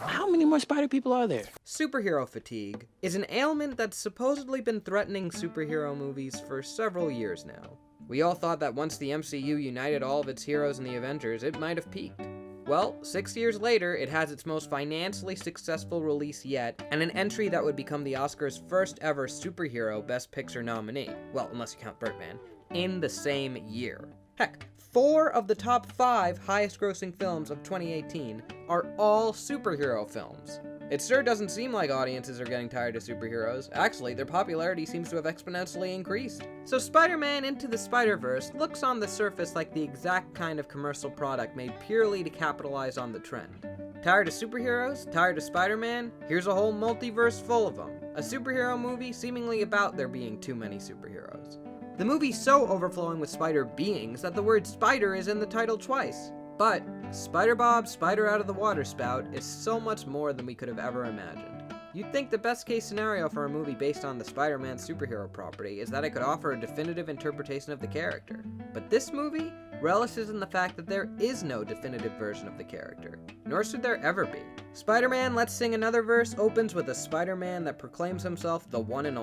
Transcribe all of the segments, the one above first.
How many more spider people are there? Superhero fatigue is an ailment that's supposedly been threatening superhero movies for several years now. We all thought that once the MCU united all of its heroes in the Avengers, it might have peaked. Well, 6 years later, it has its most financially successful release yet, and an entry that would become the Oscars' first ever superhero Best Picture nominee, well, unless you count Birdman, in the same year. Heck, 4 of the top 5 highest-grossing films of 2018 are all superhero films. It sure doesn't seem like audiences are getting tired of superheroes. Actually, their popularity seems to have exponentially increased. So Spider-Man Into the Spider-Verse looks on the surface like the exact kind of commercial product made purely to capitalize on the trend. Tired of superheroes? Tired of Spider-Man? Here's a whole multiverse full of them. A superhero movie seemingly about there being too many superheroes. The movie's so overflowing with spider beings that the word spider is in the title twice. But Spider Bob, Spider Out of the Water Spout is so much more than we could have ever imagined. You'd think the best case scenario for a movie based on the Spider-Man superhero property is that it could offer a definitive interpretation of the character. But this movie relishes in the fact that there is no definitive version of the character, nor should there ever be. Spider-Man Let's Sing Another Verse opens with a Spider-Man that proclaims himself the one and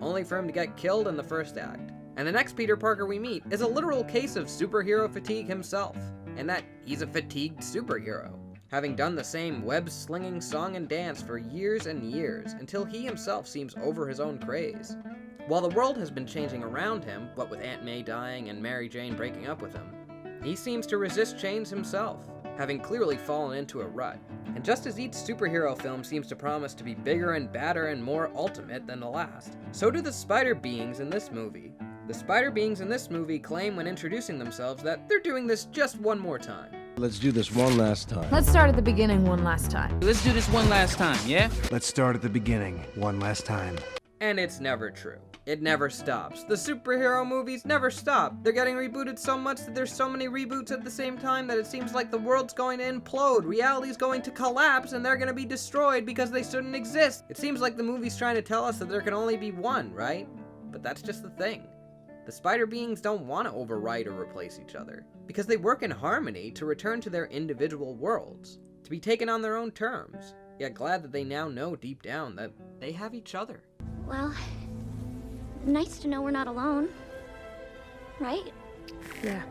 only for him to get killed in the first act. And the next Peter Parker we meet is a literal case of superhero fatigue himself, and that he's a fatigued superhero, having done the same web-slinging song and dance for years and years, until he himself seems over his own craze. While the world has been changing around him, what with Aunt May dying and Mary Jane breaking up with him, he seems to resist change himself, having clearly fallen into a rut. And just as each superhero film seems to promise to be bigger and badder and more ultimate than the last, so do the spider beings in this movie. The spider beings in this movie claim when introducing themselves that they're doing this just one more time. Let's do this one last time. Let's start at the beginning one last time. Let's do this one last time, yeah? Let's start at the beginning one last time. And it's never true. It never stops. The superhero movies never stop. They're getting rebooted so much that there's so many reboots at the same time that it seems like the world's going to implode, reality's going to collapse, and they're going to be destroyed because they shouldn't exist. It seems like the movie's trying to tell us that there can only be one, right? But that's just the thing. The spider beings don't want to overwrite or replace each other, because they work in harmony to return to their individual worlds, to be taken on their own terms, yet glad that they now know deep down that they have each other. Well, nice to know we're not alone, right? Yeah.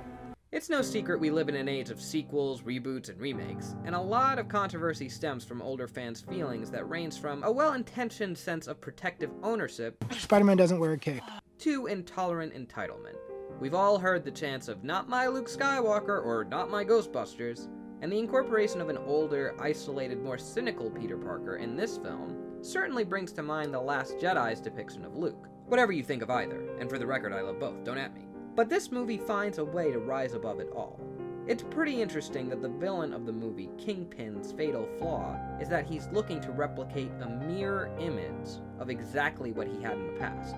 It's no secret we live in an age of sequels, reboots, and remakes, and a lot of controversy stems from older fans' feelings that range from a well-intentioned sense of protective ownership Spider-Man doesn't wear a cape. to intolerant entitlement. We've all heard the chants of "not my Luke Skywalker" or "not my Ghostbusters," and the incorporation of an older, isolated, more cynical Peter Parker in this film certainly brings to mind The Last Jedi's depiction of Luke. Whatever you think of either, and for the record I love both, don't at me. But this movie finds a way to rise above it all. It's pretty interesting that the villain of the movie, Kingpin's fatal flaw, is that he's looking to replicate a mirror image of exactly what he had in the past,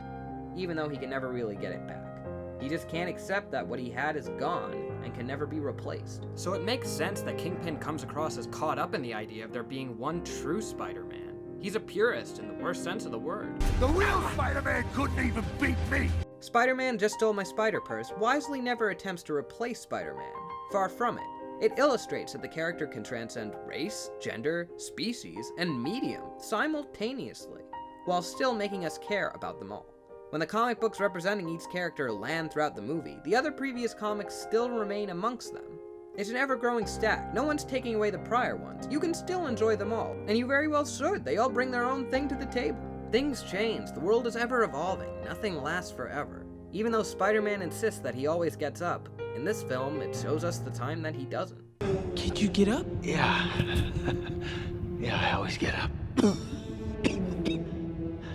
even though he can never really get it back. He just can't accept that what he had is gone and can never be replaced. So it makes sense that Kingpin comes across as caught up in the idea of there being one true Spider-Man. He's a purist in the worst sense of the word. The real Spider-Man couldn't even beat me! Spider-Man Just Stole My Spider-Purse wisely never attempts to replace Spider-Man. Far from it. It illustrates that the character can transcend race, gender, species, and medium simultaneously, while still making us care about them all. When the comic books representing each character land throughout the movie, the other previous comics still remain amongst them. It's an ever-growing stack. No one's taking away the prior ones. You can still enjoy them all, and you very well should. They all bring their own thing to the table. Things change. The world is ever evolving. Nothing lasts forever. Even though Spider-Man insists that he always gets up, in this film it shows us the time that he doesn't. Can't you get up? Yeah. Yeah, I always get up.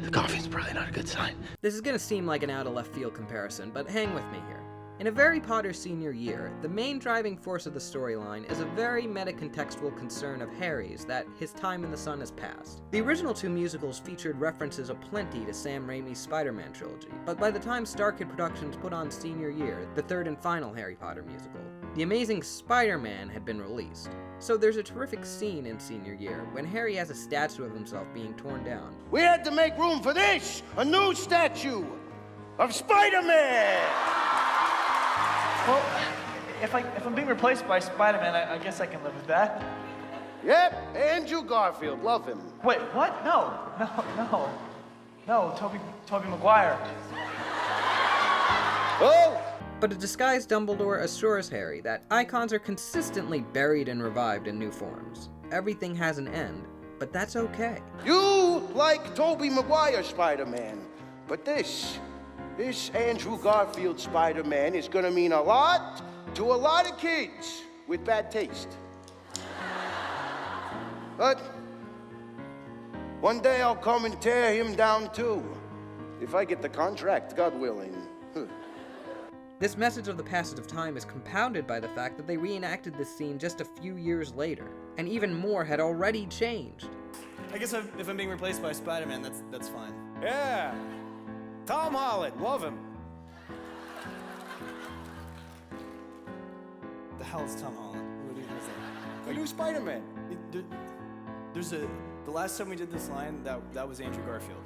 The coffee's probably not a good sign. This is gonna seem like an out-of-left-field comparison, but hang with me here. In A Very Potter Senior Year, the main driving force of the storyline is a very meta-contextual concern of Harry's that his time in the sun has passed. The original 2 musicals featured references aplenty to Sam Raimi's Spider-Man trilogy, but by the time Star Kid Productions put on Senior Year, the 3rd and final Harry Potter musical, The Amazing Spider-Man had been released. So there's a terrific scene in Senior Year when Harry has a statue of himself being torn down. We had to make room for this, a new statue of Spider-Man! Well, if I'm being replaced by Spider-Man, I guess I can live with that. Yep, Andrew Garfield. Love him. Wait, what? No, Toby Maguire. Oh! But a disguised Dumbledore assures Harry that icons are consistently buried and revived in new forms. Everything has an end, but that's okay. You like Tobey Maguire Spider-Man, but this Andrew Garfield Spider-Man is gonna mean a lot to a lot of kids with bad taste. But one day I'll come and tear him down too. If I get the contract, God willing. This message of the passage of time is compounded by the fact that they reenacted this scene just a few years later, and even more had already changed. I guess if I'm being replaced by Spider-Man, that's fine. Yeah. Tom Holland, love him. The hell is Tom Holland? What is that? The new Spider-Man. The last time we did this line, that was Andrew Garfield.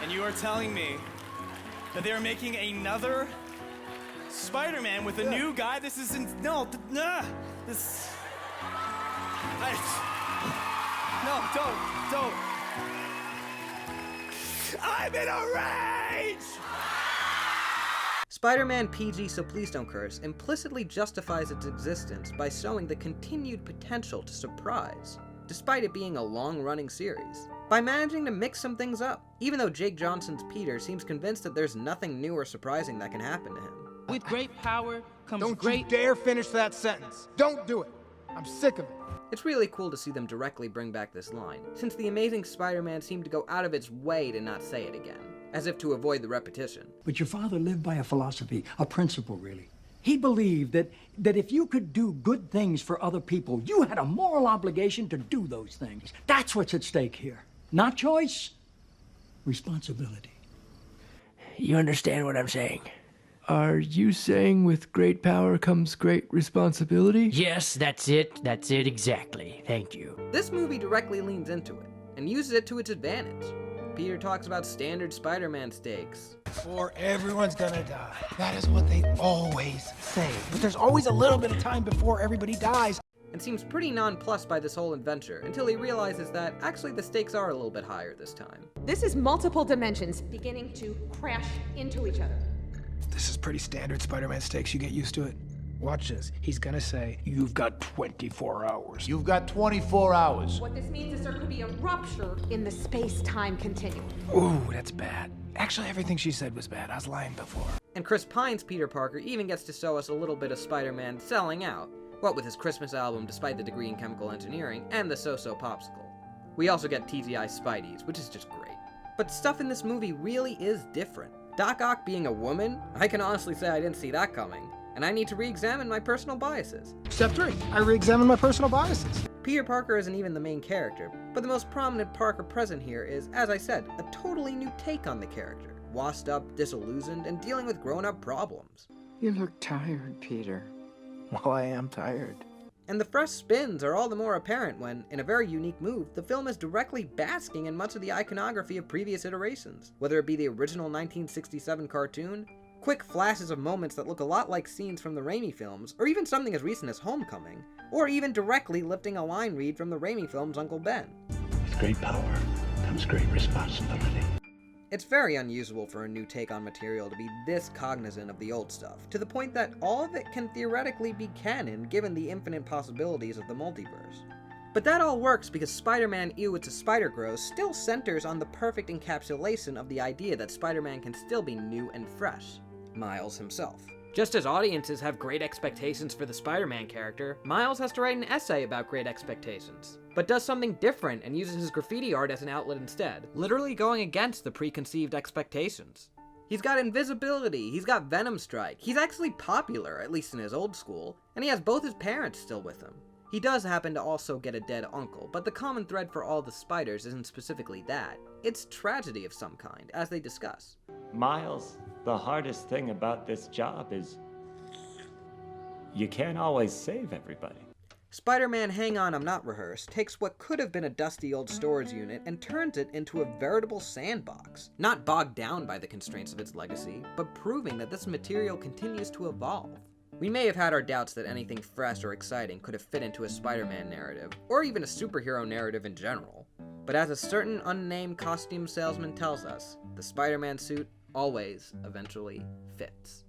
And you are telling me that they are making another Spider-Man with a new guy? This isn't, no, this, don't. I'm in a rage! Spider-Man PG So Please Don't Curse implicitly justifies its existence by showing the continued potential to surprise, despite it being a long-running series, by managing to mix some things up, even though Jake Johnson's Peter seems convinced that there's nothing new or surprising that can happen to him. With great power comes Don't great... you dare finish that sentence. Don't do it. I'm sick of it. It's really cool to see them directly bring back this line, since the Amazing Spider-Man seemed to go out of its way to not say it again, as if to avoid the repetition. But your father lived by a philosophy, a principle, really. He believed that if you could do good things for other people, you had a moral obligation to do those things. That's what's at stake here. Not choice, responsibility. You understand what I'm saying? Are you saying with great power comes great responsibility? Yes, that's it. That's it exactly. Thank you. This movie directly leans into it, and uses it to its advantage. Peter talks about standard Spider-Man stakes. Or everyone's gonna die. That is what they always say. But there's always a little bit of time before everybody dies. And seems pretty nonplussed by this whole adventure until he realizes that actually the stakes are a little bit higher this time. This is multiple dimensions beginning to crash into each other. This is pretty standard Spider-Man stakes. You get used to it. Watch this. He's gonna say, you've got 24 hours. You've got 24 hours. What this means is there could be a rupture in the space-time continuum. Ooh, that's bad. Actually, everything she said was bad. I was lying before. And Chris Pine's Peter Parker even gets to show us a little bit of Spider-Man selling out, what with his Christmas album despite the degree in chemical engineering, and the So-So Popsicle. We also get TGI Spideys, which is just great. But stuff in this movie really is different. Doc Ock being a woman? I can honestly say I didn't see that coming, and I need to re-examine my personal biases. Step 3, I re-examine my personal biases. Peter Parker isn't even the main character, but the most prominent Parker present here is, as I said, a totally new take on the character. Washed up, disillusioned, and dealing with grown-up problems. You look tired, Peter. Well, I am tired. And the fresh spins are all the more apparent when, in a very unique move, the film is directly basking in much of the iconography of previous iterations, whether it be the original 1967 cartoon, quick flashes of moments that look a lot like scenes from the Raimi films, or even something as recent as Homecoming, or even directly lifting a line read from the Raimi film's Uncle Ben. With great power comes great responsibility. It's very unusual for a new take on material to be this cognizant of the old stuff, to the point that all of it can theoretically be canon given the infinite possibilities of the multiverse. But that all works because Spider-Man Ew It's a Spider-Gross still centers on the perfect encapsulation of the idea that Spider-Man can still be new and fresh. Miles himself. Just as audiences have great expectations for the Spider-Man character, Miles has to write an essay about great expectations, but does something different and uses his graffiti art as an outlet instead, literally going against the preconceived expectations. He's got invisibility, he's got Venom Strike, he's actually popular, at least in his old school, and he has both his parents still with him. He does happen to also get a dead uncle, but the common thread for all the spiders isn't specifically that. It's tragedy of some kind, as they discuss. Miles, the hardest thing about this job is you can't always save everybody. Spider-Man Hang On I'm Not Rehearsed takes what could have been a dusty old storage unit and turns it into a veritable sandbox, not bogged down by the constraints of its legacy, but proving that this material continues to evolve. We may have had our doubts that anything fresh or exciting could have fit into a Spider-Man narrative, or even a superhero narrative in general. But as a certain unnamed costume salesman tells us, the Spider-Man suit always eventually fits.